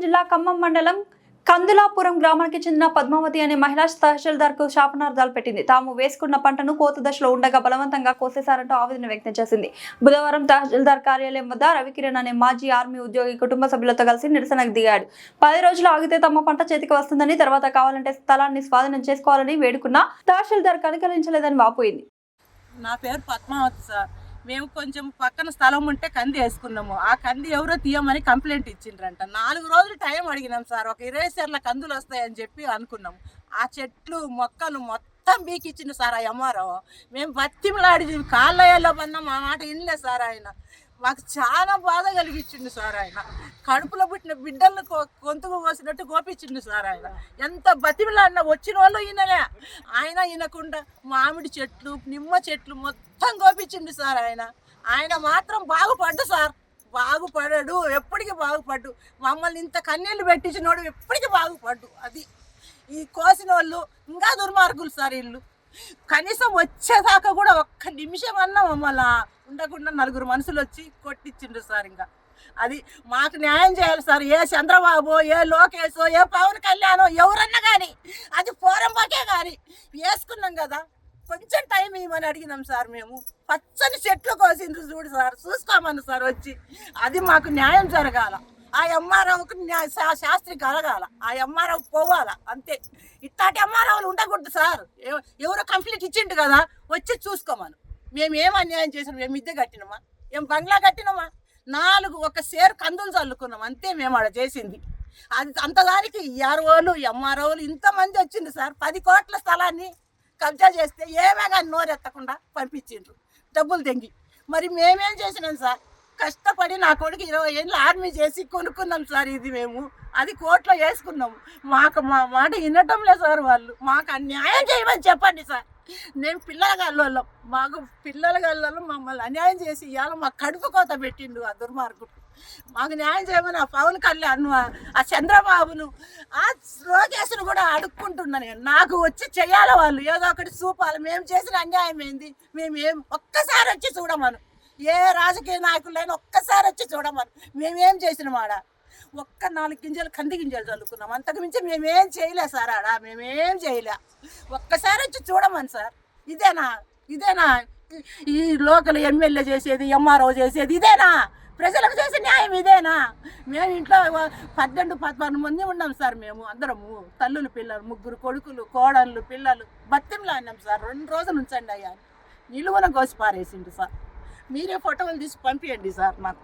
జిల్లా ఖమ్మం మండలం కందులాపురం గ్రామానికి చెందిన పద్మావతి అనే మహిళా తహసీల్దార్కు శాపనార్థాలు పెట్టింది. తాము వేసుకున్న పంటను కోత దశలో ఉండగా బలవంతంగా కోసేశారంటూ ఆవేదన వ్యక్తం చేసింది. బుధవారం తహసీల్దార్ కార్యాలయం వద్ద రవికిరణ్ అనే మాజీ ఆర్మీ ఉద్యోగి కుటుంబ సభ్యులతో కలిసి నిరసనకు దిగాడు. 10 రోజులు ఆగితే తమ పంట చేతికి వస్తుందని, తర్వాత కావాలంటే స్థలాన్ని స్వాధీనం చేసుకోవాలని వేడుకున్నా తహసీల్దార్ కనికరించలేదని వాపోయింది. నా పేరు పద్మావతి సార్. మేము కొంచెం పక్కన స్థలం ఉంటే కంది వేసుకున్నాము. ఆ కంది ఎవరో తీయమని కంప్లైంట్ ఇచ్చిండ్రంట. 4 రోజులు టైం అడిగినాం సార్. ఒక 20 సెర్ల కందులు వస్తాయని చెప్పి అనుకున్నాము. ఆ చెట్లు మొక్కలు మొత్తం బీకిచ్చిండు సార్ ఆ ఎంఆర్ఓ. మేము బతిమలాడి కాళ్ళలో పన్నా మా మాట వినలే సార్ ఆయన. మాకు చాలా బాధ కలిగించిండు సార్ ఆయన. కడుపులో పుట్టిన బిడ్డలను గొంతుకు కోసినట్టు కోపించిండు సార్ ఆయన. ఎంత బతిమలాడినా వచ్చిన వాళ్ళు ఈయనలే. ఆయన ఈయనకుండా మామిడి చెట్లు నిమ్మ చెట్లు మొత్తం కోపించిండు సార్ ఆయన. ఆయన మాత్రం బాగుపడ్డు సార్. బాగుపడాడు, ఎప్పటికీ బాగుపడ్డు. మమ్మల్ని ఇంత కన్నీళ్ళు పెట్టించినోడు ఎప్పటికీ బాగుపడ్డు. అది ఈ కోసిన వాళ్ళు ఇంకా దుర్మార్గులు సార్ వీళ్ళు. కనీసం వచ్చేదాకా కూడా ఒక్క నిమిషం అన్నా మమ్మల్ని ఉండకుండా 4 మనుషులు వచ్చి కొట్టించిండ్రు సార్. ఇంకా అది మాకు న్యాయం చేయాలి సార్. ఏ చంద్రబాబు, ఏ లోకేశో, ఏ పవన్ కళ్యాణో ఎవరన్నా కానీ అది పోరంబాకే కానీ వేసుకున్నాం కదా, కొంచెం టైం ఇవ్వమని అడిగినాం సార్. మేము పచ్చని చెట్లు కోసిండ్రు చూడు సార్, చూసుకోమని సార్ వచ్చి. అది మాకు న్యాయం జరగాల. ఆ ఎంఆర్ఓకి శాస్త్రి కలగాల. ఆ ఎంఆర్ఓ పోవాలా అంతే. ఇట్లాంటి ఎంఆర్ఓలు ఉండకూడదు సార్. ఎవరో కంప్లీట్ ఇచ్చిండు కదా, వచ్చి చూసుకోమను. మేము ఏం అన్యాయం చేసినాం? మేము మిద్దె కట్టినామా? ఏం బంగ్లా కట్టినామా? 4 ఒక సేరు కందులు చల్లుకున్నాం అంతే మేము ఆడ చేసింది. అది అంతదానికి ఆర్ఓలు ఎంఆర్ఓలు ఇంతమంది వచ్చింది సార్. 10 కోట్ల స్థలాన్ని కబ్జా చేస్తే ఏమే కానీ నోరెత్తకుండా పంపించిండ్రు డబ్బులు తెంగి. మరి మేమేం చేసినాం సార్? కష్టపడి నా కొడుకు 20 ఏళ్ళు ఆర్మీ చేసి కొనుక్కున్నాం సార్. ఇది మేము అది కోర్టులో వేసుకున్నాము. మాకు మా మాట వినటం లేదు సార్ వాళ్ళు. మాకు అన్యాయం చేయమని చెప్పండి సార్. నేను పిల్లల గల్లోళ్ళం, మాకు పిల్లల గల్లలో మమ్మల్ని అన్యాయం చేసి ఇవాళ మా కడుపు కోత పెట్టిండు ఆ దుర్మార్గుడు. మాకు న్యాయం చేయమని ఆ పవన్ కళ్యాణ్, ఆ చంద్రబాబును, ఆ లోకేష్ను కూడా అడుక్కుంటున్నాను నేను. నాకు వచ్చి చెయ్యాలి వాళ్ళు, ఏదో ఒకటి చూపాలి. మేము చేసిన అన్యాయం ఏంది? మేమేం ఒక్కసారి వచ్చి చూడమను. ఏ రాజకీయ నాయకులైనా ఒక్కసారి వచ్చి చూడమను. మేమేం చేసినాం ఆడ? ఒక్క 4 గింజలు కంది గింజలు చల్లుకున్నాం. అంతకు మించి మేమేం చేయలే సార్ ఆడ. మేమేం చేయలే. ఒక్కసారి వచ్చి చూడమని సార్. ఇదేనా ఈ లోకల్ ఎమ్మెల్యే చేసేది, ఎంఆర్ఓ చేసేది ఇదేనా? ప్రజలకు చేసే న్యాయం ఇదేనా? మేము ఇంట్లో 12-13 మంది ఉన్నాం సార్. మేము అందరము తల్లులు పిల్లలు, 3 కొడుకులు, కోడళ్ళు, పిల్లలు బతిమలా అన్నాం సార్. 2 రోజులు ఉంచండి అయ్యా. నిలువున కోసి పారేసిండు సార్. మీరే ఫోటోలు తీసి పంపించండి సార్. నాకు